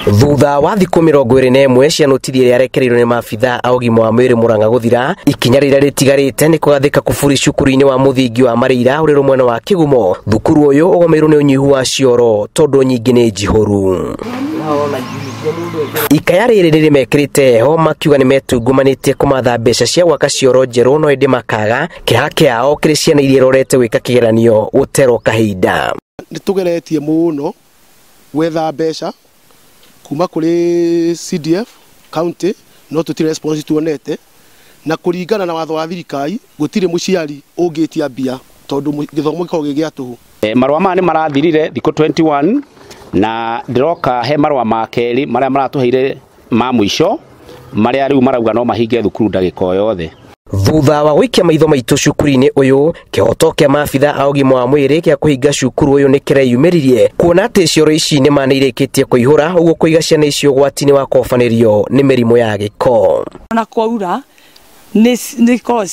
Thutha wa thikũ 21 cia notithia ĩrĩa yarekereirio nĩ maabitha a ũgima wa mwĩrĩ Murang'a gũthira, ikinya rĩrĩa rĩtigarĩte nĩ kũgathĩka kũburi cukuru-inĩ wa mũthingi wa Marĩira ũrĩ mwena wa Kĩgumo. Thukuru ũyũ ũgomeirwo nĩ ũnyihu wa cioro tondũ nyingĩ nĩ njihũru. Ikaya rĩrĩ rĩmekĩrĩte heho makiuga nĩ metungumanĩtie kũmatha mbeca cia gwaka cioro njerũ, no ĩndĩ makaga kĩhaha kĩao kĩrĩ ciana iria irorete gwĩka kĩgeranio gũterwo kahinda. Nĩ tũgeretie mũno gwetha mbeca kuma kũrĩ CDF county, no tũtirĩ response tuonete, na kũringana na watho wa thirikari gũtirĩ mũciari ũngĩtia mbia tondũ gĩthomo gĩkoragwo gĩa tũhũ. Marũa maya nĩ marathirire thikũ 21 na ndiroka he marũa ma kerĩ marĩa maratũheire ma mũico marĩa rĩu marauga no mahinge thukuru ndagĩka o yothe. Thutha wa gũikia maitho maitũ cukuru-inĩ ũyũ, kĩhoto kĩa maabitha a ũgima wa mwĩrĩ gĩa kũhinga cukuru ũyũ nĩ kĩreyumĩririe, kuona atĩ cioro ici nĩ manĩrĩkĩtie kũihũra, ũguo kũiga ciana icio ũgwati-inĩ wa kobanĩrio nĩ mĩrimũ ya gĩko. Ona kwaura nĩ korwo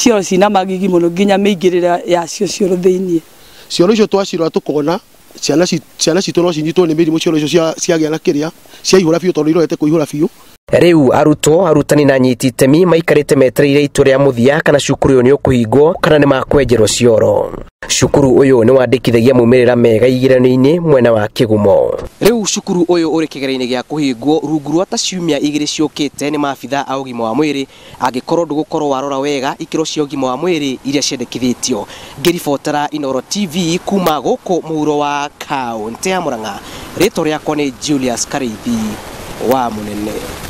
cioro cina magigi mũno nginya mĩingĩrĩra yacio cioro thĩinĩ. Cioro icio twacirora tũkona ciana citũ no cinyitwo nĩ mĩrimũ, cioro icio ciagĩa na kĩrĩa ciaihũra biũ tondũ irorete kũihũra biũ. Rĩu arutwo, arutani na anyiti itemi maikarĩte metereire itua rĩa mũthia kana cukuru ũyũ nĩ ũkũhingwo kana nĩ makwenjerwo cioro. Cukuru ũyũ nĩ wandĩkithagia maumĩrĩra mega igeranio-inĩ mwena wa Kĩgumo. Rĩu cukuru ũyũ ũrĩ kĩgeranio gĩa kũhingwo rungu rwa ta ciumia igĩrĩ ciũkĩte nĩ maabitha a ũgima wa mwĩrĩ, angĩkorwo ndũgũkorwo warora wega ikĩro cia ũgima wa mwĩrĩ iria ciendekithĩtio. Ngĩribotera Inooro TV kuma gũkũ mũhuro wa kaũntĩ ya Murang'a, rĩtwa rĩakwa nĩ Julius Kareithi wa Mũnene.